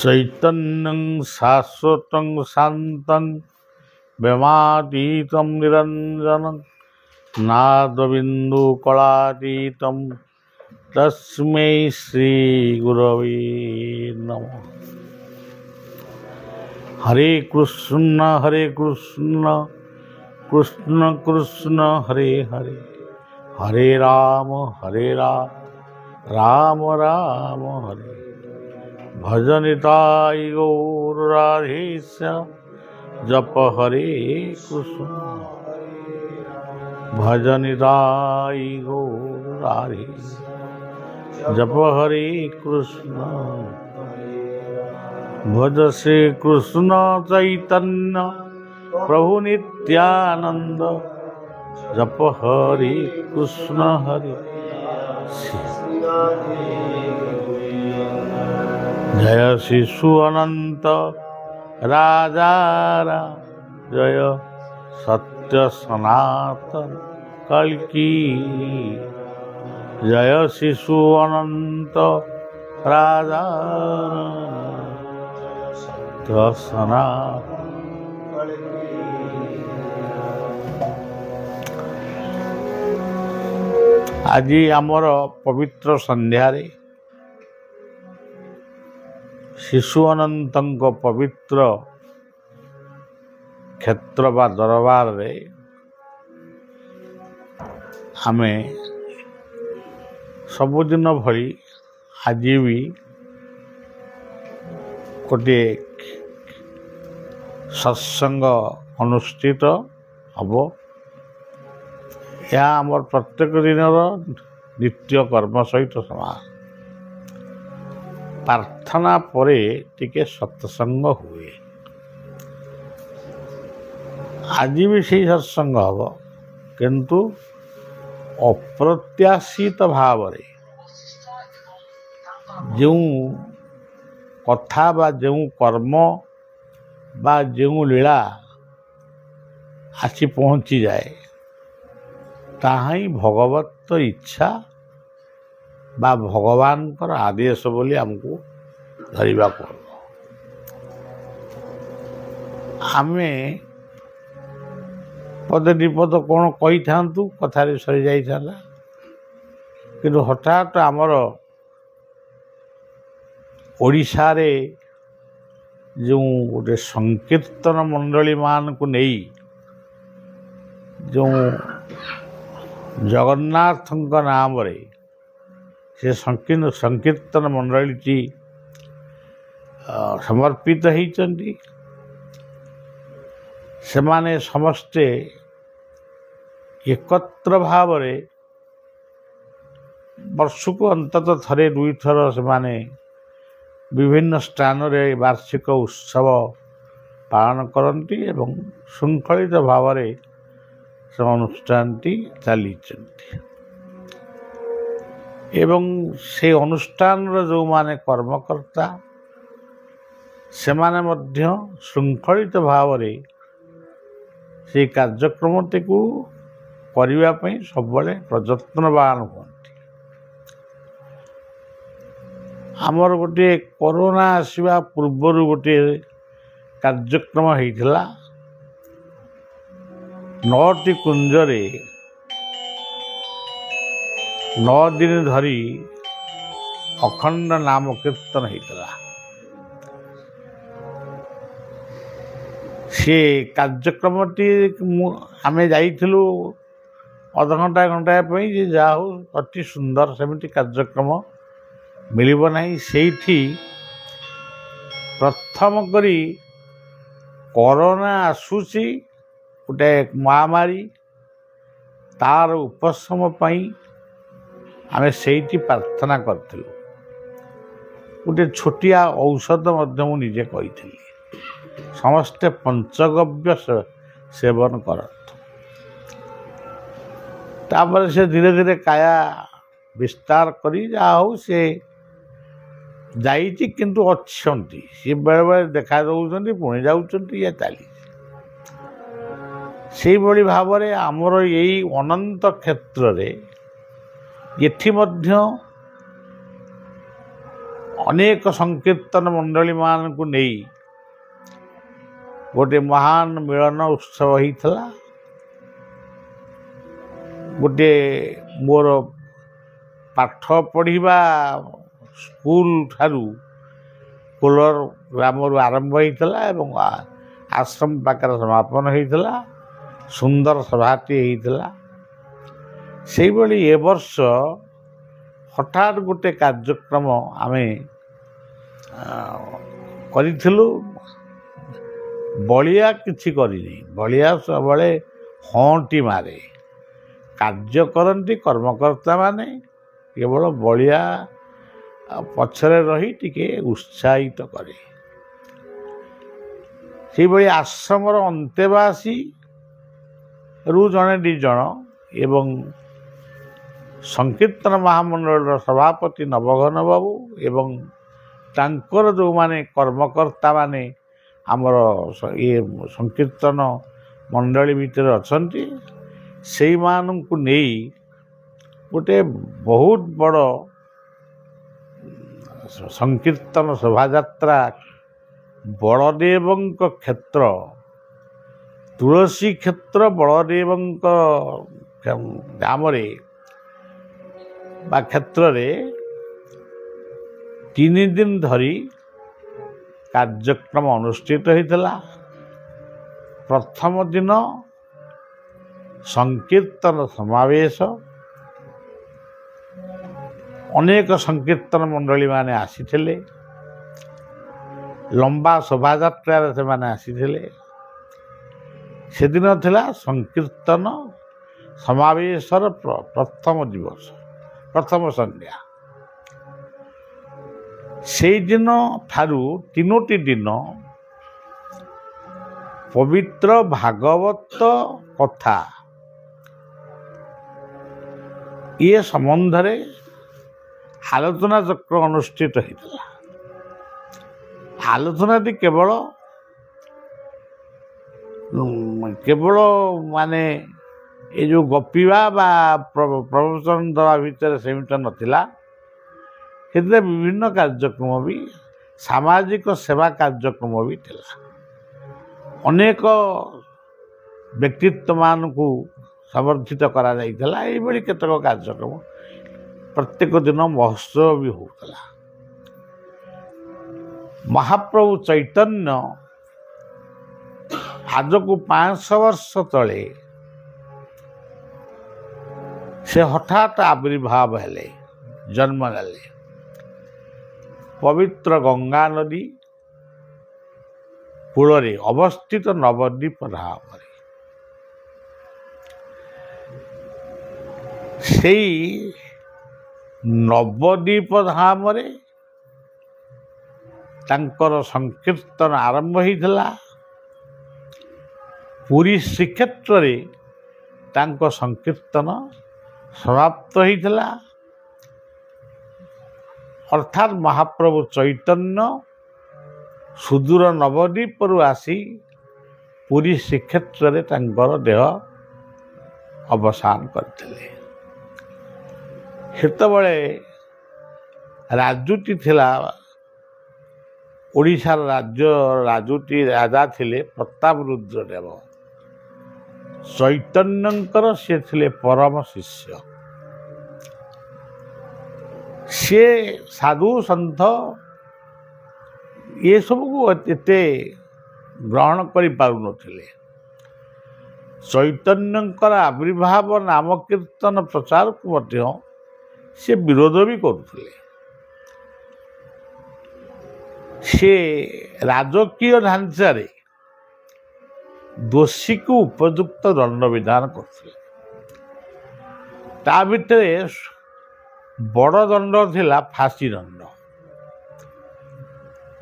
चैतन्यं शाश्वतं शान्तं व्योमातीतं निरञ्जनं नादबिन्दुकलातीतं तस्मै श्रीगुरवे नमः। हरे कृष्ण कृष्ण कृष्ण हरे हरे, हरे राम राम राम हरे। भजनिताय गौर राधेश्य जप हरे कृष्ण, भजनिताय गौर राधेश्य जप हरे कृष्ण। भज श्री कृष्ण चैतन्य प्रभु नित्यानंद, जप हरे कृष्ण हरे। जय शिशु अनंत राजा राम, जय सत्य सनातन कल्कि। जय शिशु अनंत राजा सत्य सनातन। आज आमर पवित्र संध्यारे शिशु अनंत पवित्र क्षेत्र बा दरबार रे आमे सबुदिन भली आज भी गोटे सत्संग अनुष्ठित हम। यह आमर प्रत्येक दिन नित्य कर्म सहित समान। प्रार्थना परे टिके सत्संग हुए। आज भी से सत्संग हम, किंतु अप्रत्याशित भाव जो कथा बा जो कर्म बा जो लीला आसी पहुँची जाए, ताहा ही भगवत इच्छा बा भगवान कर आदेश बोली हमको धरिबा पड़ो। आमे पदे विपद कौन कही था कथारे सरी जाई था, किंतु हठात आमर ओडिशा रे जो गोटे संकीर्तन मंडली मान को नहीं जो जगन्नाथ नाम रे से संकीर्तन मंडली समर्पित होती। सेमाने समस्ते एकत्र भाव रे वर्ष को अंतत थरे दुई थर सेमाने विभिन्न स्थान रे वार्षिक उत्सव पालन करती एवं श्रृंखलित भाव रे से अनुष्ठान चली एवं से अनुष्ठान जो माने कर्मकर्ता से माने मध्य श्रृंखलित भाव रे से कार्यक्रमटी को करने सब प्रयत्नवान होती। आमर गोटे कोरोना आसवा पूर्वर गोटे कार्यक्रम होता 9टी कुंजरे 9 दिन धरी अखंड नाम कीर्तन होता। से कार्यक्रमटी आमे जाइथिलु अध घंटा घंटा जा हो अति सुंदर सेमिति कार्यक्रम मिलिब नहीं। सेठी प्रथम करी कोरोना आसुची गोटे महामारी तार उपशम पाई आमे सेठी प्रार्थना करथिलु। गोटे छोटिया औषध मध्य मु निजे कहिथिली, समस्ते पंचगव्य सेवन करत। तापर से धीरे धीरे काया विस्तार करी जा हो से जाइछि, किंतु अच्छंती से बेले बेले देखा दउछंती पुणी जाउछंती या चली। से बड़ी भाव रे आमर यही अनंत क्षेत्र रे एथि मध्य ଅନେକ ସଂକୀର୍ତ୍ତନ ମଣ୍ଡଳୀମାନଙ୍କୁ ନେଇ ଗୋଟିଏ ମହାନ ମିଳନ ଉତ୍ସବ ହେଇଥିଲା। ଗୋଟିଏ ମୋର ପାଠ ପଢ଼ିବା ସ୍କୁଲ ଠାରୁ କୋଲର ଗ୍ରାମରୁ ଆରମ୍ଭ ହେଇଥିଲା ଏବଂ ଆଶ୍ରମ ପାଖରେ ସମାପନ ହେଇଥିଲା। ସୁନ୍ଦର ସଭାଟି ହେଇଥିଲା। ସେଇଭଳି ଏ ବର୍ଷ ହଠାତ୍ ଗୋଟେ କାର୍ଯ୍ୟକ୍ରମ ଆମେ କରିଥିଲୁ। ବଳିଆ କିଛି କରିନି। ବଳିଆ ସବୁବେଳେ ହଁଟି ମାରେ। କାର୍ଯ୍ୟ କରନ୍ତି କର୍ମକର୍ତ୍ତାମାନେ, କେବଳ ବଳିଆ ପଛରେ ରହି ଟିକେ ଉତ୍ସାହିତ କରେ। ସେହିଭଳି ଆଶ୍ରମର ଅନ୍ତେବାସୀରୁ ଜଣେ ଦୁଇ ଜଣ ଏବଂ ସଂକୀର୍ତ୍ତନ ମହାମଣ୍ଡଳର ସଭାପତି ନବଘନ ବାବୁ ଏବଂ ତାଙ୍କର ଯେଉଁମାନେ କର୍ମକର୍ତ୍ତାମାନେ ଆମର ଇଏ ସଂକୀର୍ତ୍ତନ ମଣ୍ଡଳୀ ଭିତରେ ଅଛନ୍ତି, ସେଇମାନଙ୍କୁ ନେଇ ଗୋଟେ ବହୁତ ବଡ଼ ସଂକୀର୍ତ୍ତନ ଶୋଭାଯାତ୍ରା ବଳଦେବଙ୍କ କ୍ଷେତ୍ର, ତୁଳସୀ କ୍ଷେତ୍ର ବଳଦେବଙ୍କ ଗ୍ରାମରେ ବା କ୍ଷେତ୍ରରେ 3 ଦିନ ଧରି କାର୍ଯ୍ୟକ୍ରମ ଅନୁଷ୍ଠିତ ହୋଇଥିଲା। ପ୍ରଥମ ଦିନ ସଂକୀର୍ତ୍ତନ ସମାବେଶ, ଅନେକ ସଂକୀର୍ତ୍ତନ ମଣ୍ଡଳୀମାନେ ଆସିଥିଲେ। ଲମ୍ବା ଶୋଭାଯାତ୍ରାରେ ସେମାନେ ଆସିଥିଲେ। ସେଦିନ ଥିଲା ସଂକୀର୍ତ୍ତନ ସମାବେଶର ପ୍ରଥମ ଦିବସ, ପ୍ରଥମ ସନ୍ଧ୍ୟା। ସେଇଦିନ ଠାରୁ 3ଟି ଦିନ ପବିତ୍ର ଭାଗବତ କଥା ଇଏ ସମ୍ବନ୍ଧରେ ଆଲୋଚନା ଚକ୍ର ଅନୁଷ୍ଠିତ ହୋଇଥିଲା। ଆଲୋଚନାଟି କେବଳ ମାନେ ଏ ଯେଉଁ ଗପିବା ବା ପ୍ରବଚନ ଦେବା ଭିତରେ ସେମିତି ନଥିଲା। ସେଥିରେ ବିଭିନ୍ନ କାର୍ଯ୍ୟକ୍ରମ ବି, ସାମାଜିକ ସେବା କାର୍ଯ୍ୟକ୍ରମ ବି ଥିଲା। ଅନେକ ବ୍ୟକ୍ତିତ୍ୱମାନଙ୍କୁ ସମର୍ଥିତ କରାଯାଇଥିଲା। ଏଇଭଳି କେତେକ କାର୍ଯ୍ୟକ୍ରମ, ପ୍ରତ୍ୟେକ ଦିନ ମହୋତ୍ସବ ବି ହେଉଥିଲା। ମହାପ୍ରଭୁ ଚୈତନ୍ୟ ଆଜକୁ 500 ବର୍ଷ ତଳେ ସେ ହଠାତ୍ ଆବିର୍ଭାବ ହେଲେ, ଜନ୍ମ ନେଲେ ପବିତ୍ର ଗଙ୍ଗା ନଦୀ କୂଳରେ ଅବସ୍ଥିତ ନବଦ୍ୱୀପ ଧାମରେ। ସେଇ ନବଦ୍ୱୀପ ଧାମରେ ତାଙ୍କର ସଂକୀର୍ତ୍ତନ ଆରମ୍ଭ ହୋଇଥିଲା। ପୁରୀ ଶ୍ରୀକ୍ଷେତ୍ରରେ ତାଙ୍କ ସଂକୀର୍ତ୍ତନ ସମାପ୍ତ ହୋଇଥିଲା। ଅର୍ଥାତ୍ ମହାପ୍ରଭୁ ଚୈତନ୍ୟ ସୁଦୂର ନବଦ୍ୱୀପରୁ ଆସି ପୁରୀ ଶ୍ରୀକ୍ଷେତ୍ରରେ ତାଙ୍କର ଦେହ ଅବସାନ କରିଥିଲେ। ସେତେବେଳେ ରାଜୁତି ଥିଲା, ଓଡ଼ିଶାର ରାଜୁତି ରାଜା ଥିଲେ ପ୍ରତାପରୁଦ୍ର ଦେବ। ଚୈତନ୍ୟଙ୍କର ସେ ଥିଲେ ପରମ ଶିଷ୍ୟ। ସିଏ ସାଧୁ ସନ୍ଥ ଏସବୁକୁ ଏତେ ଗ୍ରହଣ କରିପାରୁନଥିଲେ। ଚୈତନ୍ୟଙ୍କର ଆବିର୍ଭାବ ନାମ କୀର୍ତ୍ତନ ପ୍ରଚାରକୁ ମଧ୍ୟ ସେ ବିରୋଧ ବି କରୁଥିଲେ। ସେ ରାଜକୀୟ ଢାଞ୍ଚାରେ ଦୋଷୀକୁ ଉପଯୁକ୍ତ ଦଣ୍ଡ ବିଧାନ କରୁଥିଲେ। ତା ଭିତରେ ବଡ଼ ଦଣ୍ଡ ଥିଲା ଫାଶୀ ଦଣ୍ଡ।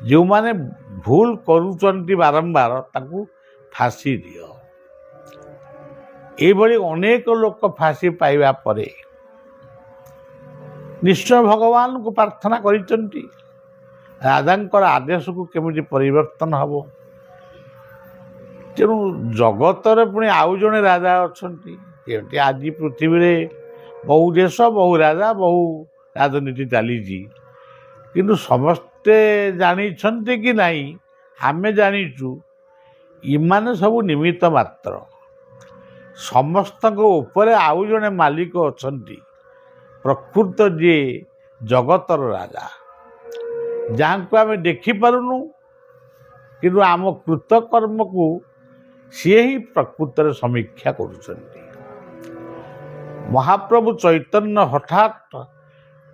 ଯେଉଁମାନେ ଭୁଲ କରୁଛନ୍ତି ବାରମ୍ବାର ତାଙ୍କୁ ଫାଶୀ ଦିଅ। ଏଇଭଳି ଅନେକ ଲୋକ ଫାଶୀ ପାଇବା ପରେ ନିଶ୍ଚୟ ଭଗବାନଙ୍କୁ ପ୍ରାର୍ଥନା କରିଛନ୍ତି, ରାଜାଙ୍କର ଆଦେଶକୁ କେମିତି ପରିବର୍ତ୍ତନ ହେବ। ତେଣୁ ଜଗତରେ ପୁଣି ଆଉ ଜଣେ ରାଜା ଅଛନ୍ତି। ଯେମିତି ଆଜି ପୃଥିବୀରେ ବହୁ ଦେଶ, ବହୁ ରାଜା, ବହୁ ରାଜନୀତି ଚାଲିଛି। କିନ୍ତୁ ସମସ୍ତେ ଜାଣିଛନ୍ତି କି ନାହିଁ ଆମେ ଜାଣିଛୁ ଏମାନେ ସବୁ ନିମିତ୍ତ ମାତ୍ର। ସମସ୍ତଙ୍କ ଉପରେ ଆଉ ଜଣେ ମାଲିକ ଅଛନ୍ତି, ପ୍ରକୃତ ଯିଏ ଜଗତର ରାଜା, ଯାହାଙ୍କୁ ଆମେ ଦେଖିପାରୁନୁ, କିନ୍ତୁ ଆମ କୃତକର୍ମକୁ ସିଏ ହିଁ ପ୍ରକୃତରେ ସମୀକ୍ଷା କରୁଛନ୍ତି। ମହାପ୍ରଭୁ ଚୈତନ୍ୟ ହଠାତ୍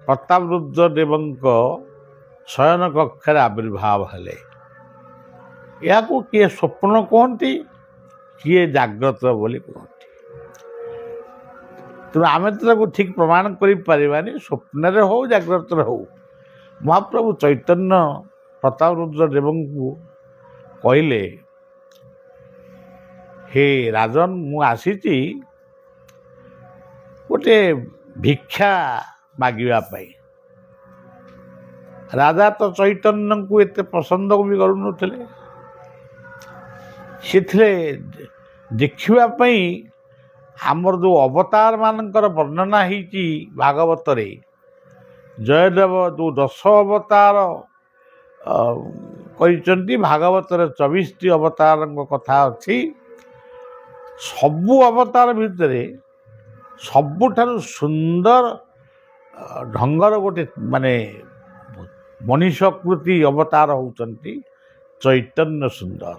ପ୍ରତାପରୁଦ୍ର ଦେବଙ୍କ ଶୟନ କକ୍ଷରେ ଆବିର୍ଭାବ ହେଲେ। ଏହାକୁ କିଏ ସ୍ୱପ୍ନ କୁହନ୍ତି, କିଏ ଜାଗ୍ରତ ବୋଲି କୁହନ୍ତି। ତେଣୁ ଆମେ ତ ତାକୁ ଠିକ୍ ପ୍ରମାଣ କରିପାରିବାନି, ସ୍ୱପ୍ନରେ ହଉ ଜାଗ୍ରତରେ ହଉ। ମହାପ୍ରଭୁ ଚୈତନ୍ୟ ପ୍ରତାପରୁଦ୍ର ଦେବଙ୍କୁ କହିଲେ, ହେ ରାଜନ, ମୁଁ ଆସିଛି ଗୋଟେ ଭିକ୍ଷା ମାଗିବା ପାଇଁ। ରାଜା ତ ଚୈତନ୍ୟଙ୍କୁ ଏତେ ପସନ୍ଦ ବି କରୁନଥିଲେ। ସେଥିରେ ଦେଖିବା ପାଇଁ ଆମର ଯେଉଁ ଅବତାର ମାନଙ୍କର ବର୍ଣ୍ଣନା ହେଇଛି ଭାଗବତରେ, ଜୟଦେବ ଯେଉଁ 10 ଅବତାର କହିଛନ୍ତି, ଭାଗବତରେ 24ଟି ଅବତାରଙ୍କ କଥା ଅଛି। ସବୁ ଅବତାର ଭିତରେ ସବୁଠାରୁ ସୁନ୍ଦର ଢଙ୍ଗର ଗୋଟେ ମାନେ ମଣିଷକୃତି ଅବତାର ହେଉଛନ୍ତି ଚୈତନ୍ୟ ସୁନ୍ଦର,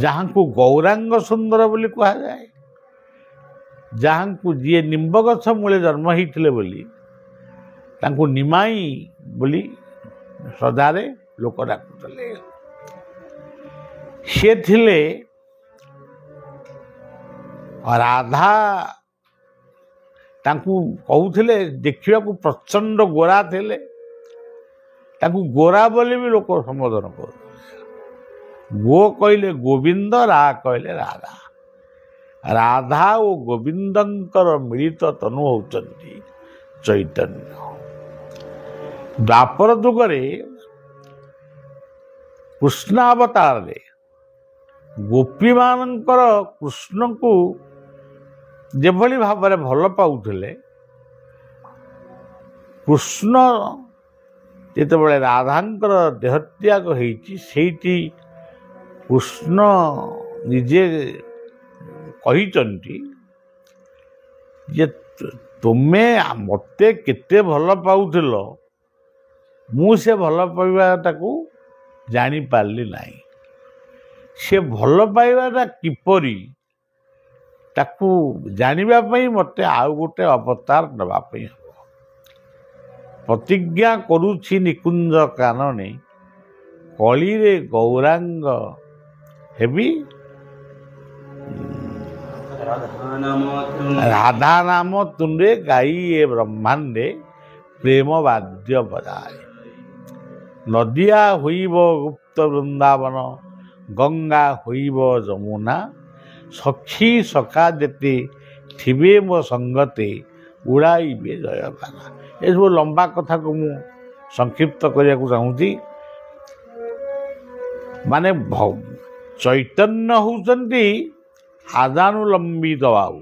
ଯାହାଙ୍କୁ ଗୌରାଙ୍ଗ ସୁନ୍ଦର ବୋଲି କୁହାଯାଏ, ଯାହାଙ୍କୁ ଯିଏ ନିମ୍ବ ଗଛ ମୂଳେ ଜନ୍ମ ହେଇଥିଲେ ବୋଲି ତାଙ୍କୁ ନିମାଇ ବୋଲି ଶ୍ରଦ୍ଧାରେ ଲୋକ ଡାକୁଥିଲେ। ସେ ଥିଲେ ରାଧା, ତାଙ୍କୁ କହୁଥିଲେ ଦେଖିବାକୁ ପ୍ରଚଣ୍ଡ ଗୋରା ଥିଲେ, ତାଙ୍କୁ ଗୋରା ବୋଲି ବି ଲୋକ ସମ୍ବୋଧନ କରୁଥିଲେ। ଗୋ କହିଲେ ଗୋବିନ୍ଦ, ରା କହିଲେ ରାଧା। ରାଧା ଓ ଗୋବିନ୍ଦଙ୍କର ମିଳିତ ତନୁ ହେଉଛନ୍ତି ଚୈତନ୍ୟ। ଦ୍ୱାପର ଯୁଗରେ କୃଷ୍ଣ ଅବତାରରେ ଗୋପୀମାନଙ୍କର କୃଷ୍ଣଙ୍କୁ ଯେଭଳି ଭାବରେ ଭଲ ପାଉଥିଲେ, କୃଷ୍ଣ ଯେତେବେଳେ ରାଧାଙ୍କର ଦେହତ୍ୟାଗ ହେଇଛି, ସେଇଠି କୃଷ୍ଣ ନିଜେ କହିଛନ୍ତି ଯେ ତୁମେ ମୋତେ କେତେ ଭଲ ପାଉଥିଲ, ମୁଁ ସେ ଭଲ ପାଇବାଟାକୁ ଜାଣିପାରିଲି ନାହିଁ। ସେ ଭଲ ପାଇବାଟା କିପରି, ତାକୁ ଜାଣିବା ପାଇଁ ମୋତେ ଆଉ ଗୋଟେ ଅବତାର ନେବା ପାଇଁ ହେବ। ପ୍ରତିଜ୍ଞା କରୁଛି ନିକୁଞ୍ଜ କାନନେ, କଳିରେ ଗୌରାଙ୍ଗ ହେବି, ରାଧା ନାମ ତୁଣ୍ଡେ ଗାଇ ଏ ବ୍ରହ୍ମାଣ୍ଡେ, ପ୍ରେମ ବାଦ୍ୟ ବଜାଏ। ନଦିଆ ହୋଇବ ଗୁପ୍ତ ବୃନ୍ଦାବନ, ଗଙ୍ଗା ହୋଇବ ଯମୁନା, ସଖୀ ସଖା ଯେତେ ଥିବେ ମୋ ସଙ୍ଗତେ, ଉଡ଼ାଇବେ ଜୟଗାନା। ଏସବୁ ଲମ୍ବା କଥାକୁ ମୁଁ ସଂକ୍ଷିପ୍ତ କରିବାକୁ ଚାହୁଁଛି। ମାନେ ଚୈତନ୍ୟ ହେଉଛନ୍ତି ଆଦାନୁଲମ୍ବିତ ବାହୁ।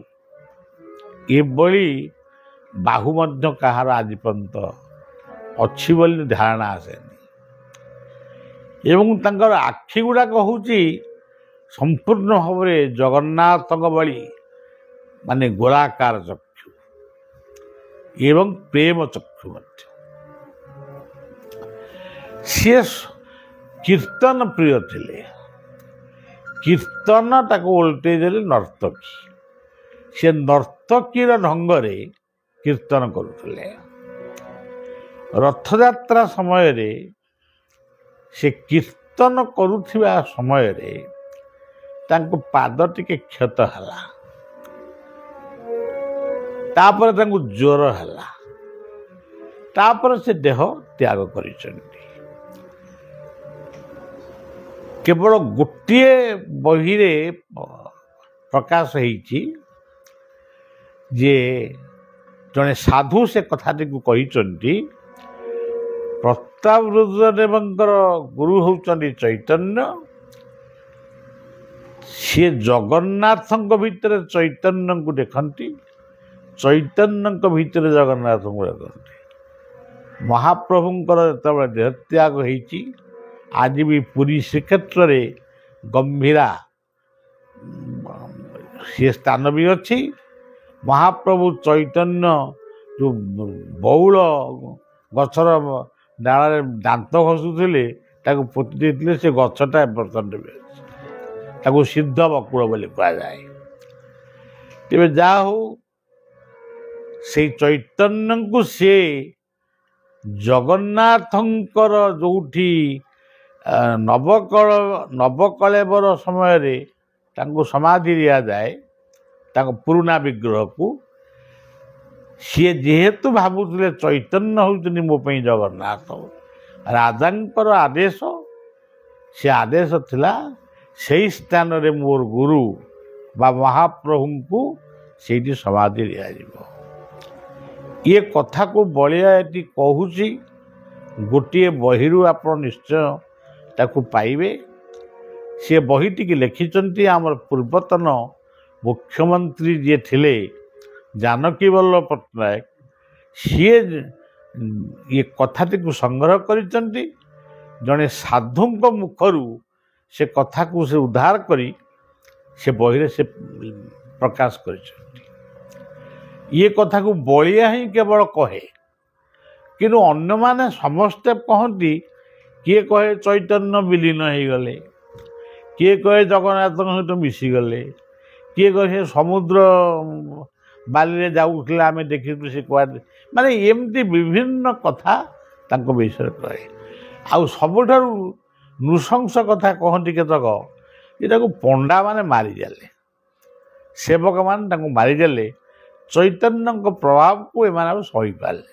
ଏଭଳି ବାହୁ ମଧ୍ୟ କାହାର ଆଜି ପର୍ଯ୍ୟନ୍ତ ଅଛି ବୋଲି ଧାରଣା ଆସେନି। ଏବଂ ତାଙ୍କର ଆଖି ଗୁଡ଼ାକ ହେଉଛି ସମ୍ପୂର୍ଣ୍ଣ ଭାବରେ ଜଗନ୍ନାଥଙ୍କ ଭଳି ମାନେ ଗୋଲାକାର ଚକ୍ଷୁ ଏବଂ ପ୍ରେମ ଚକ୍ଷୁ ମଧ୍ୟ। ସିଏ କୀର୍ତ୍ତନ ପ୍ରିୟ ଥିଲେ। କୀର୍ତ୍ତନ ତାକୁ ଓଲଟେଇ ଦେଲେ ନର୍ତ୍ତକୀ। ସେ ନର୍ତ୍ତକୀର ଢଙ୍ଗରେ କୀର୍ତ୍ତନ କରୁଥିଲେ। ରଥଯାତ୍ରା ସମୟରେ ସେ କୀର୍ତ୍ତନ କରୁଥିବା ସମୟରେ ତାଙ୍କ ପାଦ ଟିକେ କ୍ଷତ ହେଲା, ତାପରେ ତାଙ୍କୁ ଜ୍ୱର ହେଲା, ତାପରେ ସେ ଦେହ ତ୍ୟାଗ କରିଛନ୍ତି। କେବଳ ଗୋଟିଏ ବହିରେ ପ୍ରକାଶ ହେଇଛି ଯେ ଜଣେ ସାଧୁ ସେ କଥାଟିକୁ କହିଛନ୍ତି, ପ୍ରତାପରୁଦ୍ର ଦେବଙ୍କର ଗୁରୁ ହେଉଛନ୍ତି ଚୈତନ୍ୟ। ସିଏ ଜଗନ୍ନାଥଙ୍କ ଭିତରେ ଚୈତନ୍ୟଙ୍କୁ ଦେଖନ୍ତି, ଚୈତନ୍ୟଙ୍କ ଭିତରେ ଜଗନ୍ନାଥଙ୍କୁ ଦେଖନ୍ତି। ମହାପ୍ରଭୁଙ୍କର ଯେତେବେଳେ ଦେହତ୍ୟାଗ ହେଇଛି, ଆଜି ବି ପୁରୀ ଶ୍ରୀକ୍ଷେତ୍ରରେ ଗମ୍ଭୀରା ସିଏ ସ୍ଥାନ ବି ଅଛି। ମହାପ୍ରଭୁ ଚୈତନ୍ୟ ଯେଉଁ ବଉଳ ଗଛର ଡାଳରେ ଦାନ୍ତ ଘଷୁଥିଲେ ତାକୁ ପୋତି ଦେଇଥିଲେ, ସେ ଗଛଟା ଏପର୍ଯ୍ୟନ୍ତ ବି ଅଛି। ତାକୁ ସିଦ୍ଧ ବକୁଳ ବୋଲି କୁହାଯାଏ। ତେବେ ଯାହା ହଉ, ସେଇ ଚୈତନ୍ୟଙ୍କୁ ସିଏ ଜଗନ୍ନାଥଙ୍କର ଯେଉଁଠି ନବକଳେବର ସମୟରେ ତାଙ୍କୁ ସମାଧି ଦିଆଯାଏ, ତାଙ୍କ ପୁରୁଣା ବିଗ୍ରହକୁ, ସିଏ ଯେହେତୁ ଭାବୁଥିଲେ ଚୈତନ୍ୟ ହେଉଛନ୍ତି ମୋ ପାଇଁ ଜଗନ୍ନାଥ, ରାଜାଙ୍କର ଆଦେଶ, ସେ ଆଦେଶ ଥିଲା ସେଇ ସ୍ଥାନରେ ମୋର ଗୁରୁ ବା ମହାପ୍ରଭୁଙ୍କୁ ସେଇଠି ସମାଧି ଦିଆଯିବ। ଏ କଥାକୁ ବଳିଆ ଏଠି କହୁଛି, ଗୋଟିଏ ବହିରୁ ଆପଣ ନିଶ୍ଚୟ ତାକୁ ପାଇବେ। ସେ ବହିଟିକି ଲେଖିଛନ୍ତି ଆମର ପୂର୍ବତନ ମୁଖ୍ୟମନ୍ତ୍ରୀ ଯିଏ ଥିଲେ ଜାନକୀ ବଲ୍ଲଭ ପଟ୍ଟନାୟକ। ସିଏ ଏ କଥାଟିକୁ ସଂଗ୍ରହ କରିଛନ୍ତି। ଜଣେ ସାଧୁଙ୍କ ମୁଖରୁ ସେ କଥାକୁ ସେ ଉଦ୍ଧାର କରି ସେ ବହିରେ ସେ ପ୍ରକାଶ କରିଛନ୍ତି। ଇଏ କଥାକୁ ବଳିଆ ହିଁ କେବଳ କହେ, କିନ୍ତୁ ଅନ୍ୟମାନେ ସମସ୍ତେ କହନ୍ତି। କିଏ କହେ ଚୈତନ୍ୟ ବିଲୀନ ହେଇଗଲେ, କିଏ କହେ ଜଗନ୍ନାଥଙ୍କ ସହିତ ମିଶିଗଲେ, କିଏ କହେ ସେ ସମୁଦ୍ର ବାଲିରେ ଯାଉଥିଲେ ଆମେ ଦେଖିଛୁ ସେ କୁଆଡ଼େ, ମାନେ ଏମିତି ବିଭିନ୍ନ କଥା ତାଙ୍କ ବିଷୟରେ କହେ। ଆଉ ସବୁଠାରୁ ନୃଶଂସ କଥା କହନ୍ତି କେତେକ, ଯେ ତାକୁ ପଣ୍ଡାମାନେ ମାରିଦେଲେ, ସେବକମାନେ ତାଙ୍କୁ ମାରିଦେଲେ, ଚୈତନ୍ୟଙ୍କ ପ୍ରଭାବକୁ ଏମାନେ ଆଉ ସହିପାରିଲେ।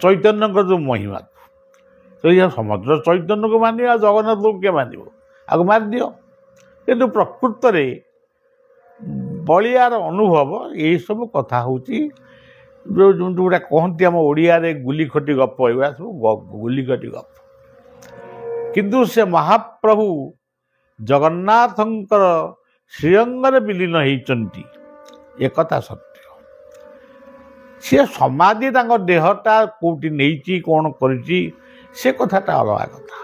ଚୈତନ୍ୟଙ୍କ ଯେଉଁ ମହିମାକୁ ସମସ୍ତ ଚୈତନ୍ୟକୁ ମାନିବ, ଆଉ ଜଗନ୍ନାଥଙ୍କୁ କିଏ ମାନିବ? ଆକୁ ମାରିଦିଅ। କିନ୍ତୁ ପ୍ରକୃତରେ ବଳିଆର ଅନୁଭବ ଏଇସବୁ କଥା ହେଉଛି ଯେଉଁଟା କହନ୍ତି ଆମ ଓଡ଼ିଆରେ ଗୁଲିଖଟି ଗପ, ଏଗୁଡ଼ା ସବୁ ଗୁଲିଖଟି ଗପ। କିନ୍ତୁ ସେ ମହାପ୍ରଭୁ ଜଗନ୍ନାଥଙ୍କର ଶ୍ରୀଅଙ୍ଗରେ ବିଲୀନ ହେଇଛନ୍ତି, ଏକଥା ସତ୍ୟ। ସିଏ ସମାଧି ତାଙ୍କ ଦେହଟା କେଉଁଠି ନେଇଛି, କ'ଣ କରିଛି, ସେ କଥାଟା ଅଲଗା କଥା।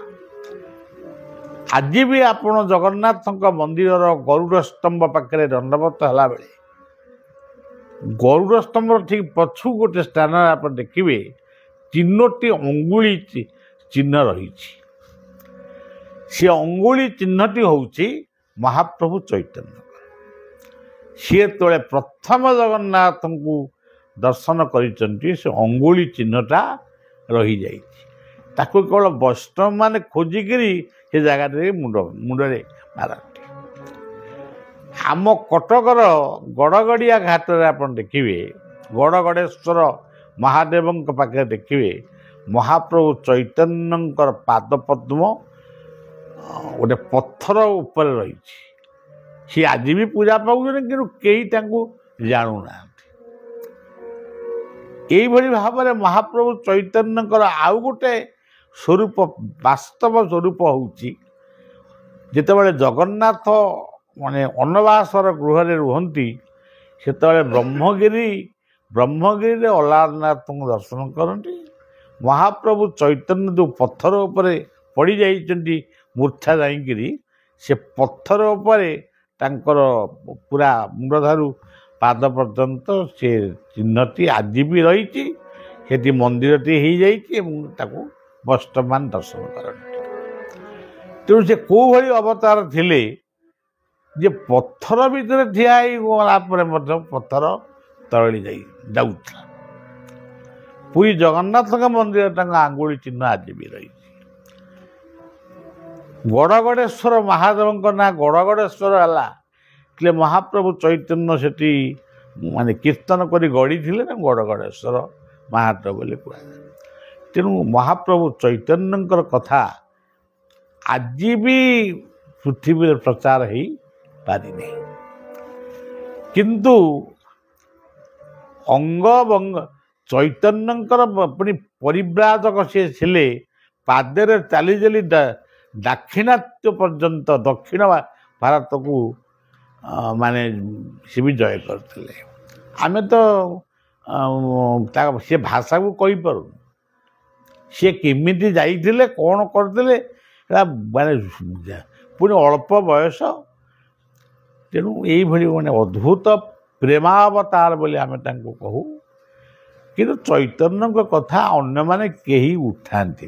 ଆଜି ବି ଆପଣ ଜଗନ୍ନାଥଙ୍କ ମନ୍ଦିରର ଗରୁଡ଼ ସ୍ତମ୍ଭ ପାଖରେ ଦଣ୍ଡବତ ହେଲାବେଳେ ଗରୁଡ଼ ସ୍ତମ୍ଭର ଠିକ୍ ପଛକୁ ଗୋଟେ ସ୍ଥାନରେ ଆପଣ ଦେଖିବେ 3ଟି ଅଙ୍ଗୁଳି ଚିହ୍ନ ରହିଛି। ସେ ଅଙ୍ଗୁଳି ଚିହ୍ନଟି ହେଉଛି ମହାପ୍ରଭୁ ଚୈତନ୍ୟ। ସିଏ ଯେତେବେଳେ ପ୍ରଥମ ଜଗନ୍ନାଥଙ୍କୁ ଦର୍ଶନ କରିଛନ୍ତି, ସେ ଅଙ୍ଗୁଳି ଚିହ୍ନଟା ରହିଯାଇଛି। ତାକୁ କେବଳ ବୈଷ୍ଣବମାନେ ଖୋଜିକିରି ସେ ଜାଗାରେ ମୁଣ୍ଡରେ ମାରନ୍ତି। ଆମ କଟକର ଗଡ଼ଗଡ଼ିଆ ଘାଟରେ ଆପଣ ଦେଖିବେ, ଗଡ଼ଗଡ଼େଶ୍ୱର ମହାଦେବଙ୍କ ପାଖରେ ଦେଖିବେ ମହାପ୍ରଭୁ ଚୈତନ୍ୟଙ୍କର ପାଦପଦ୍ମ ଗୋଟେ ପଥର ଉପରେ ରହିଛି। ସିଏ ଆଜି ବି ପୂଜା ପାଉଛନ୍ତି, କିନ୍ତୁ କେହି ତାଙ୍କୁ ଜାଣୁନାହାନ୍ତି। ଏଇଭଳି ଭାବରେ ମହାପ୍ରଭୁ ଚୈତନ୍ୟଙ୍କର ଆଉ ଗୋଟେ ସ୍ୱରୂପ, ବାସ୍ତବ ସ୍ୱରୂପ ହେଉଛି, ଯେତେବେଳେ ଜଗନ୍ନାଥ ମାନେ ଅନବାସର ଗୃହରେ ରୁହନ୍ତି, ସେତେବେଳେ ବ୍ରହ୍ମଗିରିରେ ଅଲାରନାଥଙ୍କୁ ଦର୍ଶନ କରନ୍ତି। ମହାପ୍ରଭୁ ଚୈତନ୍ୟ ଯେଉଁ ପଥର ଉପରେ ପଡ଼ିଯାଇଛନ୍ତି ମୂର୍ଚ୍ଛା ଯାଇକିରି, ସେ ପଥର ଉପରେ ତାଙ୍କର ପୁରା ମୁଣ୍ଡଠାରୁ ପାଦ ପର୍ଯ୍ୟନ୍ତ ସେ ଚିହ୍ନଟି ଆଜି ବି ରହିଛି। ସେଠି ମନ୍ଦିରଟି ହେଇଯାଇଛି ଏବଂ ତାକୁ ବୈଷ୍ଣବମାନେ ଦର୍ଶନ କରନ୍ତି। ତେଣୁ ସେ କେଉଁଭଳି ଅବତାର ଥିଲେ, ଯେ ପଥର ଭିତରେ ଠିଆ ହେଇଗଲା ପରେ ମଧ୍ୟ ପଥର ତରଳି ଯାଉଥିଲା। ପୁରୀ ଜଗନ୍ନାଥଙ୍କ ମନ୍ଦିର ତାଙ୍କ ଆଙ୍ଗୁଳି ଚିହ୍ନ ଆଜି ବି ରହିଛି। ଗଡ଼ଗଡ଼େଶ୍ୱର ମହାଦେବଙ୍କ ନାଁ ଗଡ଼ଗଡ଼େଶ୍ୱର ହେଲା, ହେଲେ ମହାପ୍ରଭୁ ଚୈତନ୍ୟ ସେଠି ମାନେ କୀର୍ତ୍ତନ କରି ଗଢ଼ିଥିଲେ, ନା ଗଡ଼ଗଡ଼େଶ୍ୱର ମହାଦେବ ବୋଲି କୁହାଯାଏ। ତେଣୁ ମହାପ୍ରଭୁ ଚୈତନ୍ୟଙ୍କର କଥା ଆଜି ବି ପୃଥିବୀରେ ପ୍ରଚାର ହେଇପାରିନି। କିନ୍ତୁ ଅଙ୍ଗବଙ୍ଗ ଚୈତନ୍ୟଙ୍କର ପୁଣି ପରିବ୍ରାଜକ ସିଏ ଥିଲେ, ପାଦରେ ଚାଲି ଚାଲି ଦାକ୍ଷିଣାତ୍ୟ ପର୍ଯ୍ୟନ୍ତ ଦକ୍ଷିଣ ଭାରତକୁ ମାନେ ସେ ବି ଜୟ କରିଥିଲେ। ଆମେ ତ ସେ ଭାଷାକୁ କହିପାରୁନୁ, सी केमिति जाइथिले कौन करथिले माने पुणी अल्प बयस तेणु यही माने अद्भुत प्रेमावतार बोली आमे तांको कहू किंतु चैतन्य कथा अन्य माने केही उठाती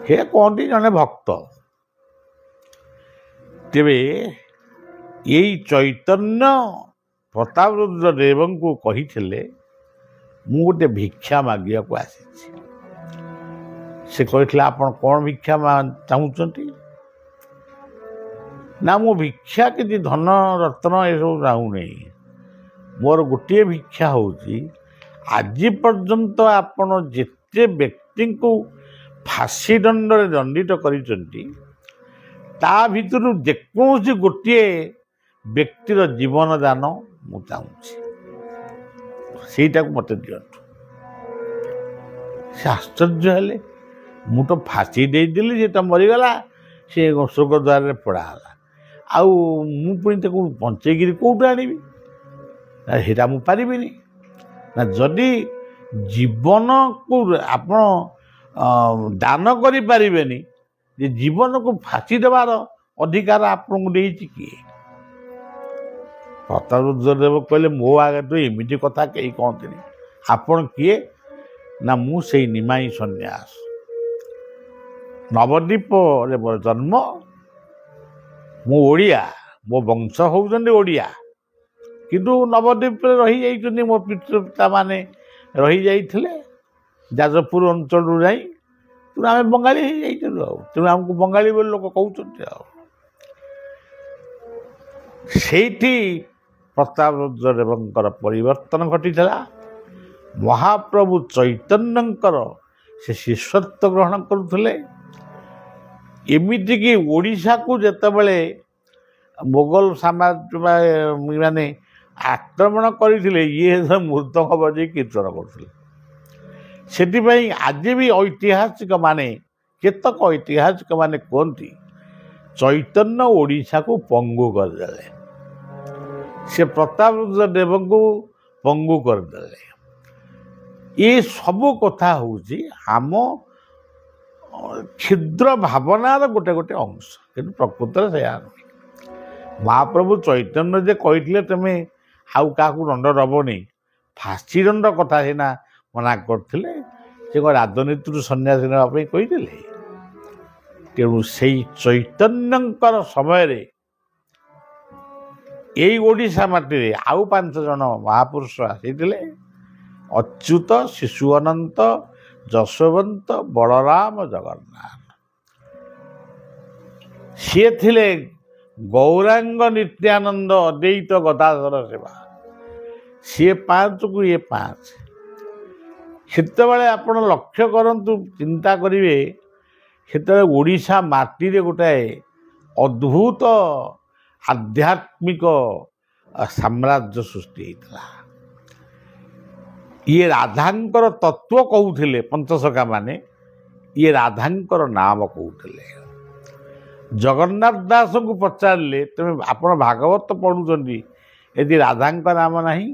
हे कहती जने भक्त तेरे यही चैतन्य प्रतापरुद्र देव को कही मु गोटे भिक्षा मागिया को आसी से कहते आपण कौन भिक्षा चाहूँगी ना मो भिक्षा किसी धन रत्न ये सब चाहूनी मोर गोटे भिक्षा होची आज पर्यंत आपण जिते व्यक्ति को फांसी दंड दंडित करिसंती ता भितर जेकोसी गोटे व्यक्तिर जीवन दान मु चाहूँगी सेटा को मत दिंतु से आश्चर्य हेले मु तो फांसी देदेली से तो मरीगला से स्वर्गद्वार पड़ाला आउ मु पुणी बंचेकरी कौटू आनी सेटा मु पारिबिनी ना जदि जीवन को आपण दान करि पारिबेनी जे जीवन को फांसी देवार अधिकार आपको देछि किए प्रतापरुद्रदेव कहले मो आगे तो एमिति कथा कहीं कहते आपण किए ना मु से निमाई सन्यास नवद्वीप मोर जन्म मु ओडिया मो वंश होउछन्ति ओडिया किंतु नवद्वीप रही जाइछन्ति मो पितृपिता माने रही जाइथिले जाजपुर अंचल जाई तेणु आम बंगाली हो जाइलु तेणु आमको बंगाली बोली लोक कहते सेठी प्रतापरुद्र देवंकर परिवर्तन घटी महाप्रभु चैतन्यंकर से शिष्यत्व ग्रहण करुले एमितिकी ओडिशा को जेतेबेले मोगल साम्राज्य माने आक्रमण करते ये मृदंग बजे कीर्तन करते आज भी ऐतिहासिक माने केतक ऐतिहासिक माने कहती चैतन्य ओडिशा को पंगु करदे से प्रतापरुद्र देव को पंगु करदे ये सबू कथा हूँ आम क्षुद्र भावनार गोटे गोटे अंश कि प्रकृत से महाप्रभु चैतन्य जे कहते तुम्हें आउ क्या दंड दबनी फांसी दंड कथा सीना मना करते से राजनीति सन्यासी नापी कही तेणु से चैतन्यंकर समय यही ओडिशा माटी आउ 5 जन महापुरुष आसीथिले अच्युत शिशु अनंत जशवंत बलराम जगन्नाथ सी थिले गौरांग नित्यानंद अद्वैत गदाधर सेवा सी 5 को ये 5 सेतबेले आपण लक्ष्य करंतु चिंता करिवे सेतबेले ओडिशा माटी रे गोटाए अद्भुत आध्यात्मिक साम्राज्य सृष्टि होता ये राधांकर तत्व कहूले पंचसखा माने ये राधांकर नाम कहूले जगन्नाथ दास को पचारे तुम आप भागवत पढ़ुंट यदि राधांक नाम नहीं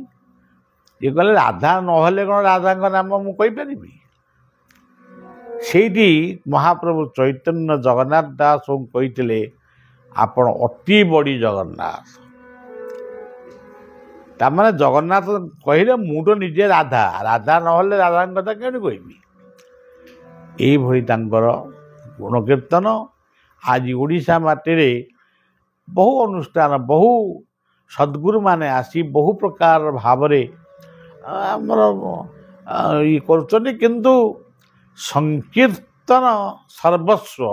ये कहले राधा नहले कौन राधांक नाम मुझे से महाप्रभु चैतन्य जगन्नाथ दास को कही आपण अति बड़ी जगन्नाथ तार जगन्नाथ कहले मु तो निजे राधा राधा नहले राधा कथा क्यों कहबी यही गुणकीर्तन आज ओडिशा माटी बहु अनुष्ठान बहु सद्गुरु माने आसी बहु प्रकार भाव आमर ये कर किंतु संकीर्तन सर्वस्व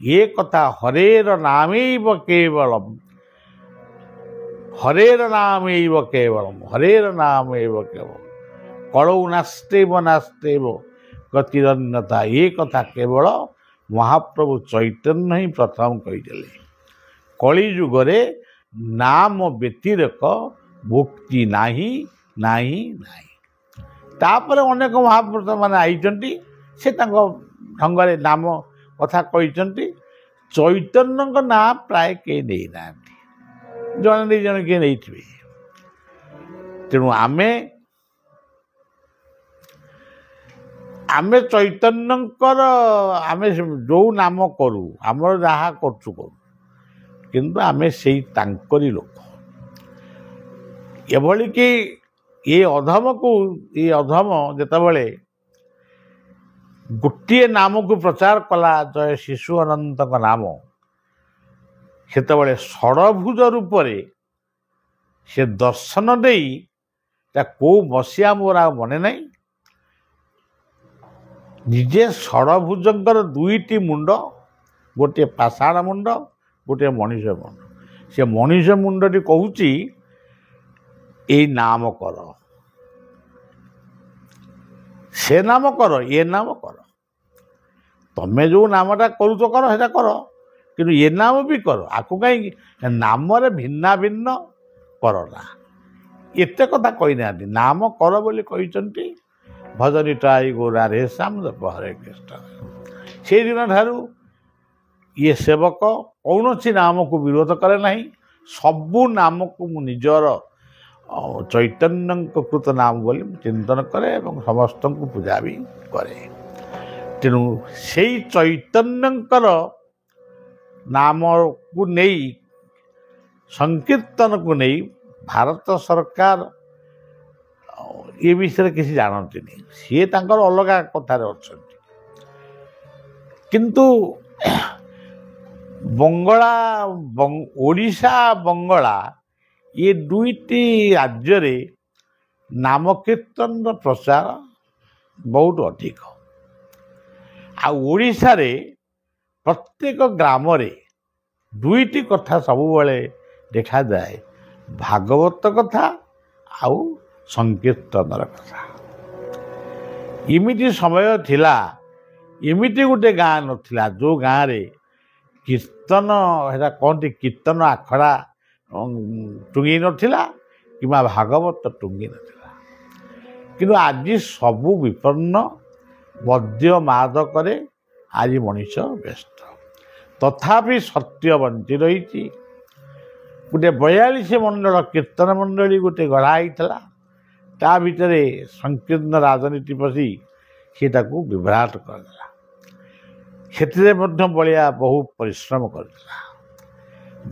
ये कथा हरेर नामैव केवलम हरेर नामैव केवलम हरेर नामैव केवलम कलौ नास्तेव नास्तेव गतिरन्यता ये कथा केवल महाप्रभु चैतन्य ही प्रथम कहीदेले कली जुगरे नाम व्यतिरेक मुक्ति नाही नाही नाही तापर अनेक महापुरुष माने आइचंती से ढंगरे नाम कथा कही चैतन्य ना प्राय के नहीं ना जन नहीं जन किए नहीं तेणु आमे ଆମେ ଚୈତନ୍ୟଙ୍କର ଆମେ ଯେଉଁ ନାମ କରୁ ଆମର ଯାହା କରୁଛୁ କରୁ କିନ୍ତୁ ଆମେ ସେଇ ତାଙ୍କରି ଲୋକ। ଏଭଳି କି ଏ ଅଧମ ଯେତେବେଳେ ଗୋଟିଏ ନାମକୁ ପ୍ରଚାର କଲା ଜୟ ଶିଶୁ ଅନନ୍ତଙ୍କ ନାମ, ସେତେବେଳେ ଷଡ଼ଭୁଜ ରୂପରେ ସେ ଦର୍ଶନ ଦେଇ କେଉଁ ମସିହା ମୋର ଆଉ ମନେ ନାହିଁ, ନିଜେ ଷଡ଼ଭୁଜଙ୍କର ଦୁଇଟି ମୁଣ୍ଡ, ଗୋଟିଏ ପାଷାଣ ମୁଣ୍ଡ, ଗୋଟିଏ ମଣିଷ ମୁଣ୍ଡ। ସେ ମଣିଷ ମୁଣ୍ଡଟି କହୁଛି ଏଇ ନାମ କର, ସେ ନାମ କର, ଏ ନାମ କର। ତମେ ଯେଉଁ ନାମଟା କରୁଛ କର, ସେଟା କର, କିନ୍ତୁ ଏ ନାମ ବି କର। ଆକୁ କାହିଁକି ନାମରେ ଭିନ୍ନ ଭିନ୍ନ କର ନା, ଏତେ କଥା କହିନାହାନ୍ତି। ନାମ କର ବୋଲି କହିଛନ୍ତି। ଭଜନିତାଇ ଗୌରାରେ ଶ୍ୟାମ ହରେ କୃଷ୍ଣ। ସେଇଦିନ ଠାରୁ ଇଏ ସେବକ କୌଣସି ନାମକୁ ବିରୋଧ କରେ ନାହିଁ। ସବୁ ନାମକୁ ମୁଁ ନିଜର ଚୈତନ୍ୟଙ୍କ କୃତ ନାମ ବୋଲି ମୁଁ ଚିନ୍ତନ କରେ ଏବଂ ସମସ୍ତଙ୍କୁ ପୂଜା ବି କରେ। ତେଣୁ ସେଇ ଚୈତନ୍ୟଙ୍କର ନାମକୁ ନେଇ, ସଂକୀର୍ତ୍ତନକୁ ନେଇ ଭାରତ ସରକାର ଏ ବିଷୟରେ କିଛି ଜାଣନ୍ତିନି। ସିଏ ତାଙ୍କର ଅଲଗା କଥାରେ ଅଛନ୍ତି। କିନ୍ତୁ ଓଡ଼ିଶା ବଙ୍ଗଳା ଏ ଦୁଇଟି ରାଜ୍ୟରେ ନାମ କୀର୍ତ୍ତନର ପ୍ରଚାର ବହୁତ ଅଧିକ। ଆଉ ଓଡ଼ିଶାରେ ପ୍ରତ୍ୟେକ ଗ୍ରାମରେ ଦୁଇଟି କଥା ସବୁବେଳେ ଦେଖାଯାଏ, ଭାଗବତ କଥା ଆଉ ସଂକୀର୍ତ୍ତନର କଥା। ଏମିତି ସମୟ ଥିଲା, ଏମିତି ଗୋଟେ ଗାଁ ନଥିଲା ଯେଉଁ ଗାଁରେ କୀର୍ତ୍ତନ, ସେଟା କହନ୍ତି କୀର୍ତ୍ତନ ଆଖଡ଼ା ଟୁଙ୍ଗି ନଥିଲା କିମ୍ବା ଭାଗବତ ଟୁଙ୍ଗି ନଥିଲା। କିନ୍ତୁ ଆଜି ସବୁ ବିପନ୍ନ, ମଦ୍ୟ ମାଦକରେ ଆଜି ମଣିଷ ବ୍ୟସ୍ତ। ତଥାପି ସତ୍ୟ ବଞ୍ଚି ରହିଛି। ଗୋଟେ 42 ମଣ୍ଡଳ କୀର୍ତ୍ତନ ମଣ୍ଡଳୀ ଗୋଟେ ଗଢ଼ା ହେଇଥିଲା। ତା ଭିତରେ ସଂକୀର୍ଣ୍ଣ ରାଜନୀତି ପଶି ସେ ତାକୁ ବିଭ୍ରାଟ କରିଦେଲା। ସେଥିରେ ମଧ୍ୟ ବଳିଆ ବହୁ ପରିଶ୍ରମ କରିଥିଲା।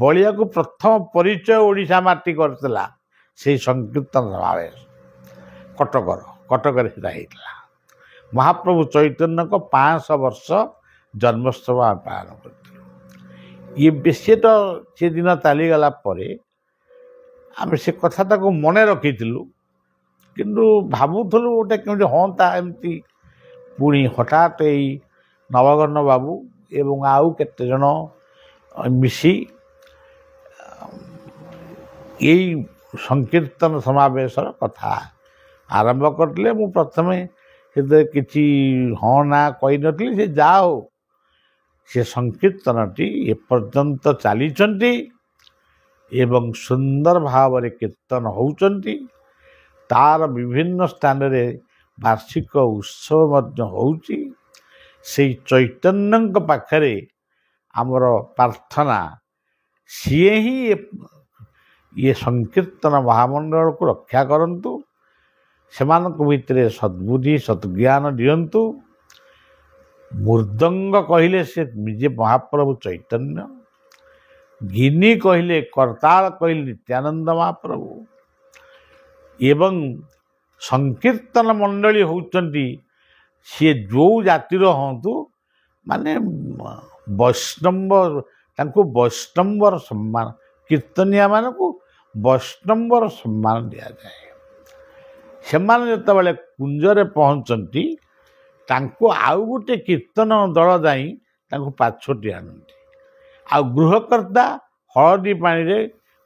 ବଳିଆକୁ ପ୍ରଥମ ପରିଚୟ ଓଡ଼ିଶା ମାଟି କରିଥିଲା ସେଇ ସଂକୀର୍ତ୍ତନ ସମାବେଶ କଟକରେ ସେଟା ହେଇଥିଲା। ମହାପ୍ରଭୁ ଚୈତନ୍ୟଙ୍କ 500 ବର୍ଷ ଜନ୍ମୋତ୍ସବ ଆମେ ପାଳନ କରିଥିଲୁ। ଇଏ ବେଶୀ ତ ସେଦିନ ଚାଲିଗଲା ପରେ ଆମେ ସେ କଥାଟାକୁ ମନେ ରଖିଥିଲୁ, କିନ୍ତୁ ଭାବୁଥିଲୁ ଗୋଟେ କେମିତି ହୁଅନ୍ତା ଏମିତି। ପୁଣି ହଠାତ୍ ଏଇ ନବଘନ ବାବୁ ଏବଂ ଆଉ କେତେଜଣ ମିଶି ଏଇ ସଂକୀର୍ତ୍ତନ ସମାବେଶର କଥା ଆରମ୍ଭ କରିଥିଲେ। ମୁଁ ପ୍ରଥମେ ସେଥିରେ କିଛି ହଁ ନା କହିନଥିଲି। ସେ ଯାହା ହଉ, ସେ ସଂକୀର୍ତ୍ତନଟି ଏପର୍ଯ୍ୟନ୍ତ ଚାଲିଛନ୍ତି ଏବଂ ସୁନ୍ଦର ଭାବରେ କୀର୍ତ୍ତନ ହେଉଛନ୍ତି। ତାର ବିଭିନ୍ନ ସ୍ଥାନରେ ବାର୍ଷିକ ଉତ୍ସବ ମଧ୍ୟ ହେଉଛି। ସେଇ ଚୈତନ୍ୟଙ୍କ ପାଖରେ ଆମର ପ୍ରାର୍ଥନା, ସିଏ ହିଁ ଇଏ ସଂକୀର୍ତ୍ତନ ମହାମଣ୍ଡଳକୁ ରକ୍ଷା କରନ୍ତୁ, ସେମାନଙ୍କ ଭିତରେ ସଦ୍ବୁଦ୍ଧି ସଦ୍ଜ୍ଞାନ ଦିଅନ୍ତୁ। ମୃଦଙ୍ଗ କହିଲେ ସେ ନିଜେ ମହାପ୍ରଭୁ ଚୈତନ୍ୟ, ଗିନି କହିଲେ, କରତାଳ କହିଲେ ନିତ୍ୟାନନ୍ଦ ମହାପ୍ରଭୁ, ଏବଂ ସଂକୀର୍ତ୍ତନ ମଣ୍ଡଳୀ ହେଉଛନ୍ତି ସିଏ ଯେଉଁ ଜାତିର ହୁଅନ୍ତୁ, ମାନେ ବୈଷ୍ଣବ, ତାଙ୍କୁ ବୈଷ୍ଣବର ସମ୍ମାନ, କୀର୍ତ୍ତନିଆମାନଙ୍କୁ ବୈଷ୍ଣବର ସମ୍ମାନ ଦିଆଯାଏ। ସେମାନେ ଯେତେବେଳେ କୁଞ୍ଜରେ ପହଞ୍ଚନ୍ତି, ତାଙ୍କୁ ଆଉ ଗୋଟେ କୀର୍ତ୍ତନ ଦଳ ଯାଇ ତାଙ୍କୁ ପାଛୋଟି ଆଣନ୍ତି। ଆଉ ଗୃହକର୍ତ୍ତା ହଳଦୀ ପାଣିରେ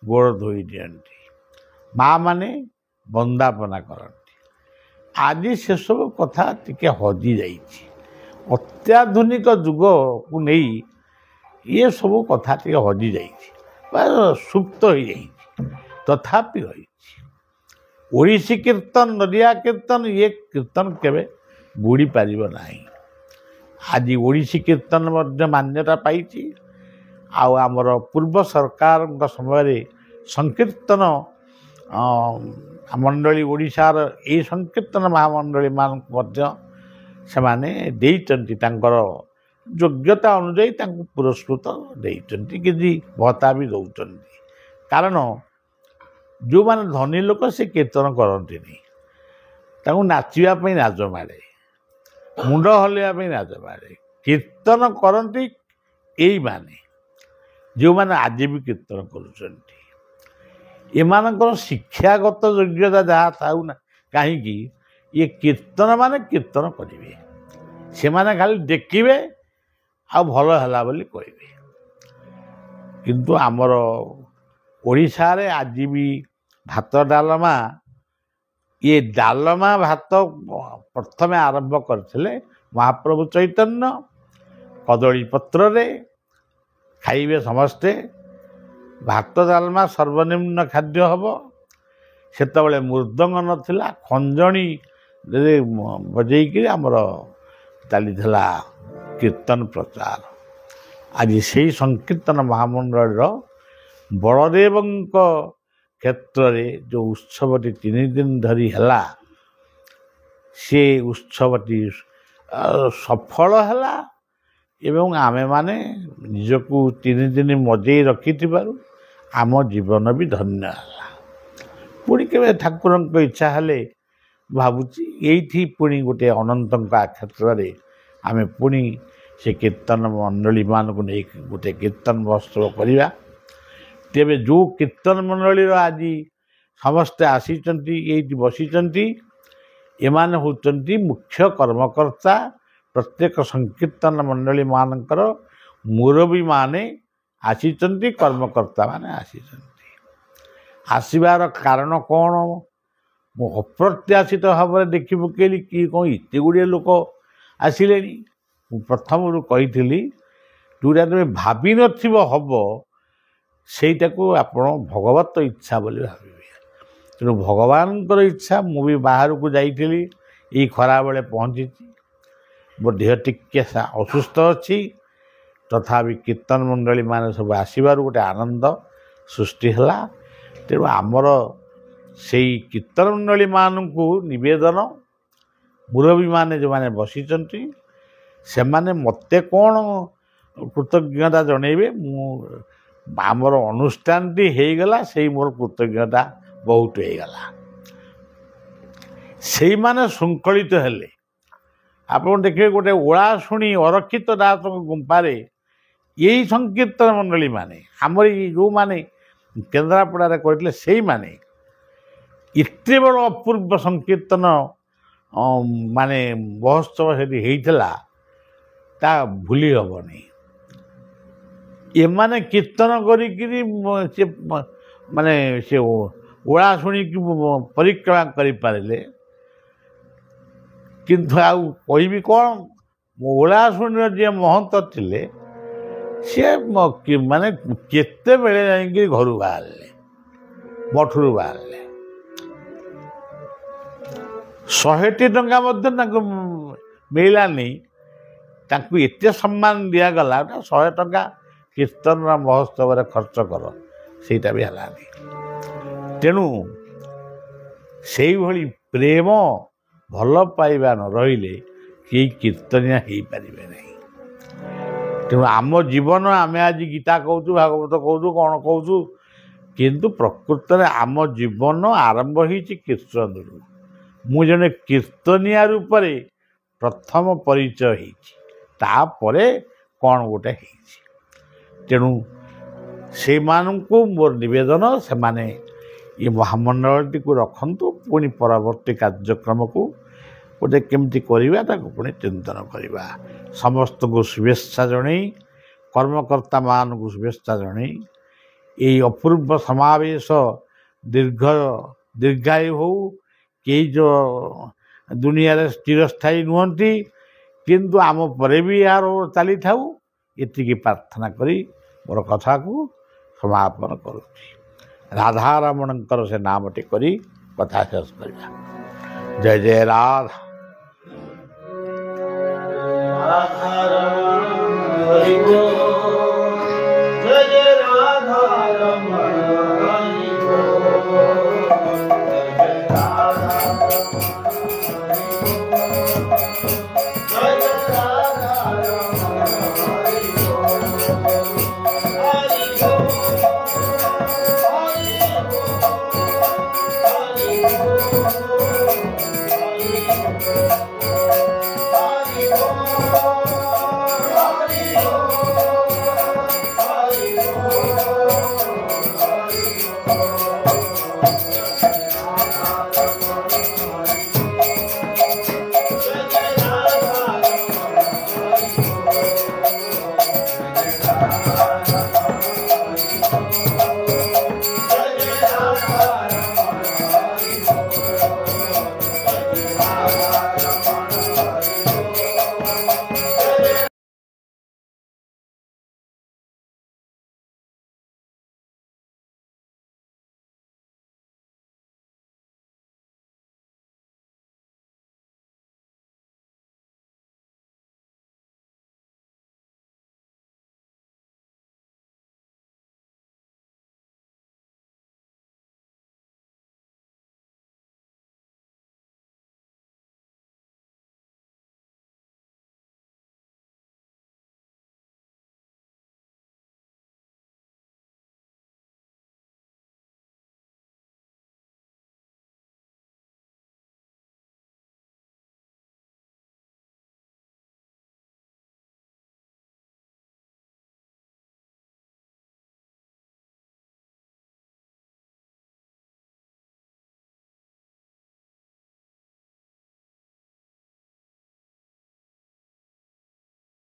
ଗୋଡ଼ ଧୋଇ ଦିଅନ୍ତି। ମା' ମାନେ ବନ୍ଦାପନା କରନ୍ତି। ଆଜି ସେସବୁ କଥା ଟିକେ ହଜିଯାଇଛି। ଅତ୍ୟାଧୁନିକ ଯୁଗକୁ ନେଇ ଏସବୁ କଥା ଟିକେ ହଜିଯାଇଛି ବା ସୁପ୍ତ ହୋଇଯାଇଛି। ତଥାପି ରହିଛି ଓଡ଼ିଶୀ କୀର୍ତ୍ତନ, ନଦିଆ କୀର୍ତ୍ତନ, ଇଏ କୀର୍ତ୍ତନ କେବେ ବୁଡ଼ି ପାରିବ ନାହିଁ। ଆଜି ଓଡ଼ିଶୀ କୀର୍ତ୍ତନ ମଧ୍ୟ ମାନ୍ୟତା ପାଇଛି। ଆଉ ଆମର ପୂର୍ବ ସରକାରଙ୍କ ସମୟରେ ସଂକୀର୍ତ୍ତନ ମଣ୍ଡଳୀ, ଓଡ଼ିଶାର ଏଇ ସଂକୀର୍ତ୍ତନ ମହାମଣ୍ଡଳୀମାନଙ୍କୁ ମଧ୍ୟ ସେମାନେ ଦେଇଛନ୍ତି ତାଙ୍କର ଯୋଗ୍ୟତା ଅନୁଯାୟୀ ତାଙ୍କୁ ପୁରସ୍କୃତ ଦେଇଛନ୍ତି, କିଛି ଭତ୍ତା ବି ଦେଉଛନ୍ତି। କାରଣ ଯେଉଁମାନେ ଧନୀ ଲୋକ ସେ କୀର୍ତ୍ତନ କରନ୍ତିନି, ତାଙ୍କୁ ନାଚିବା ପାଇଁ ନାଜ ମାଡ଼େ, ମୁଣ୍ଡ ହଲେଇବା ପାଇଁ ନାଜ ମାଡ଼େ। କୀର୍ତ୍ତନ କରନ୍ତି ଏଇମାନେ ଯେଉଁମାନେ ଆଜି ବି କୀର୍ତ୍ତନ କରୁଛନ୍ତି। ଏମାନଙ୍କର ଶିକ୍ଷାଗତ ଯୋଗ୍ୟତା ଯାହା ଥାଉ ନା କାହିଁକି, ଇଏ କୀର୍ତ୍ତନ ମାନେ କୀର୍ତ୍ତନ କରିବେ। ସେମାନେ ଖାଲି ଦେଖିବେ ଆଉ ଭଲ ହେଲା ବୋଲି କହିବେ। କିନ୍ତୁ ଆମର ଓଡ଼ିଶାରେ ଆଜି ବି ଭାତ ଡାଲମା, ଇଏ ଡାଲମା ଭାତ ପ୍ରଥମେ ଆରମ୍ଭ କରିଥିଲେ ମହାପ୍ରଭୁ ଚୈତନ୍ୟ। କଦଳୀ ପତ୍ରରେ ଖାଇବେ ସମସ୍ତେ, ଭାତ ଡାଲମା ସର୍ବନିମ୍ନ ଖାଦ୍ୟ ହେବ। ସେତେବେଳେ ମୃଦଙ୍ଗ ନଥିଲା, ଖଞ୍ଜଣି ବଜେଇକିରି ଆମର ଚାଲିଥିଲା କୀର୍ତ୍ତନ ପ୍ରଚାର। ଆଜି ସେଇ ସଂକୀର୍ତ୍ତନ ମହାମଣ୍ଡଳୀର ବଳଦେବଙ୍କ କ୍ଷେତ୍ରରେ ଯେଉଁ ଉତ୍ସବଟି 3 ଦିନ ଧରି ହେଲା, ସେ ଉତ୍ସବଟି ସଫଳ ହେଲା ଏବଂ ଆମେମାନେ ନିଜକୁ 3 ଦିନ ମଜେଇ ରଖିଥିବାରୁ ଆମ ଜୀବନ ବି ଧନ୍ୟ ହେଲା। ପୁଣି କେବେ ଠାକୁରଙ୍କ ଇଚ୍ଛା ହେଲେ ଭାବୁଛି ଏଇଠି ପୁଣି ଗୋଟେ ଅନନ୍ତଙ୍କ କ୍ଷେତ୍ରରେ ଆମେ ପୁଣି ସେ କୀର୍ତ୍ତନ ମଣ୍ଡଳୀମାନଙ୍କୁ ନେଇ ଗୋଟେ କୀର୍ତ୍ତନ ମହୋତ୍ସବ କରିବା। ତେବେ ଯେଉଁ କୀର୍ତ୍ତନ ମଣ୍ଡଳୀର ଆଜି ସମସ୍ତେ ଆସିଛନ୍ତି, ଏଇଠି ବସିଛନ୍ତି, ଏମାନେ ହେଉଛନ୍ତି ମୁଖ୍ୟ କର୍ମକର୍ତ୍ତା। ପ୍ରତ୍ୟେକ ସଂକୀର୍ତ୍ତନ ମଣ୍ଡଳୀମାନଙ୍କର ମୁରବୀମାନେ ଆସିଛନ୍ତି, କର୍ମକର୍ତ୍ତାମାନେ ଆସିଛନ୍ତି। ଆସିବାର କାରଣ କ'ଣ? ମୁଁ ଅପ୍ରତ୍ୟାଶିତ ଭାବରେ ଦେଖି ପକେଇଲି କି କ'ଣ ଏତେ ଗୁଡ଼ିଏ ଲୋକ ଆସିଲେଣି। ମୁଁ ପ୍ରଥମରୁ କହିଥିଲି ଯେଉଁଟା ତୁମେ ଭାବିନଥିବ ହେବ ସେଇଟାକୁ ଆପଣ ଭଗବତ ଇଚ୍ଛା ବୋଲି ଭାବିବେ। ତେଣୁ ଭଗବାନଙ୍କର ଇଚ୍ଛା। ମୁଁ ବି ବାହାରକୁ ଯାଇଥିଲି, ଏଇ ଖରାବେଳେ ପହଞ୍ଚିଛି। ମୋ ଦେହ ଟିକେ ଅସୁସ୍ଥ ଅଛି, ତଥାପି କୀର୍ତ୍ତନ ମଣ୍ଡଳୀମାନେ ସବୁ ଆସିବାରୁ ଗୋଟେ ଆନନ୍ଦ ସୃଷ୍ଟି ହେଲା। ତେଣୁ ଆମର ସେଇ କୀର୍ତ୍ତନ ମଣ୍ଡଳୀମାନଙ୍କୁ ନିବେଦନ, ମୁରବୀମାନେ ଯେଉଁମାନେ ବସିଛନ୍ତି ସେମାନେ ମୋତେ କ'ଣ କୃତଜ୍ଞତା ଜଣେଇବେ। ମୁଁ ଆମର ଅନୁଷ୍ଠାନଟି ହେଇଗଲା, ସେଇ ମୋର କୃତଜ୍ଞତା ବହୁତ ହେଇଗଲା। ସେଇମାନେ ଶୃଙ୍ଖଳିତ ହେଲେ। ଆପଣ ଦେଖିବେ ଗୋଟେ ଓଳାଶୁଣୀ ଅରକ୍ଷିତ ଦାସଙ୍କ ଗୁମ୍ଫାରେ ଏଇ ସଂକୀର୍ତ୍ତନ ମଣ୍ଡଳୀମାନେ, ଆମର ଏଇ ଯେଉଁମାନେ କେନ୍ଦ୍ରାପଡ଼ାରେ କରିଥିଲେ, ସେଇମାନେ ଏତେ ବଡ଼ ଅପୂର୍ବ ସଂକୀର୍ତ୍ତନ ମାନେ ମହୋତ୍ସବ ସେଠି ହେଇଥିଲା, ତା ଭୁଲି ହେବନି। ଏମାନେ କୀର୍ତ୍ତନ କରିକିରି ସେ ମାନେ ସେ ଓଳାଶୁଣୀକି ପରିକ୍ରମା କରିପାରିଲେ। କିନ୍ତୁ ଆଉ କହିବି କ'ଣ, ଓଳାଶୁଣୀର ଯିଏ ମହନ୍ତ ଥିଲେ ସିଏ ମାନେ କେତେବେଳେ ଯାଇକିରି ଘରୁ ବାହାରିଲେ, ମଠରୁ ବାହାରିଲେ। 100ଟି ଟଙ୍କା ମଧ୍ୟ ତାଙ୍କୁ ମିଳିଲାନି। ତାଙ୍କୁ ଏତେ ସମ୍ମାନ ଦିଆଗଲା, 100 ଟଙ୍କା କୀର୍ତ୍ତନର ମହୋତ୍ସବରେ ଖର୍ଚ୍ଚ କର, ସେଇଟା ବି ହେଲାନି। ତେଣୁ ସେଇଭଳି ପ୍ରେମ ଭଲ ପାଇବା ନ ରହିଲେ କେହି କୀର୍ତ୍ତନିଆ ହେଇପାରିବେ ନାହିଁ। ତେଣୁ ଆମ ଜୀବନ, ଆମେ ଆଜି ଗୀତା କହୁଛୁ, ଭାଗବତ କହୁଛୁ, କ'ଣ କହୁଛୁ, କିନ୍ତୁ ପ୍ରକୃତରେ ଆମ ଜୀବନ ଆରମ୍ଭ ହେଇଛି କୀର୍ତ୍ତନରୁ। ମୁଁ ଜଣେ କୀର୍ତ୍ତନିଆ ରୂପରେ ପ୍ରଥମ ପରିଚୟ ହେଇଛି, ତାପରେ କ'ଣ ଗୋଟେ ହେଇଛି। ତେଣୁ ସେଇମାନଙ୍କୁ ମୋର ନିବେଦନ, ସେମାନେ ଏ ମହାମଣ୍ଡଳଟିକୁ ରଖନ୍ତୁ। ପୁଣି ପରବର୍ତ୍ତୀ କାର୍ଯ୍ୟକ୍ରମକୁ ଗୋଟେ କେମିତି କରିବା ତାକୁ ପୁଣି ଚିନ୍ତନ କରିବା। ସମସ୍ତଙ୍କୁ ଶୁଭେଚ୍ଛା ଜଣାଇ, କର୍ମକର୍ତ୍ତାମାନଙ୍କୁ ଶୁଭେଚ୍ଛା ଜଣାଇ ଏହି ଅପୂର୍ବ ସମାବେଶ ଦୀର୍ଘାୟୁ ହେଉ। କେହି ଯେଉଁ ଦୁନିଆରେ ଚିରସ୍ଥାୟୀ ନୁହନ୍ତି, କିନ୍ତୁ ଆମ ପରେ ବି ଏହାର ଚାଲିଥାଉ, ଏତିକି ପ୍ରାର୍ଥନା କରି ମୋର କଥାକୁ ସମାପନ କରୁଛି। ରାଧାରମଣଙ୍କର ସେ ନାମଟି କରି କଥା ଶେଷ କରିବା। ଜୟ ଜୟ ରାଧା। Hari Bol.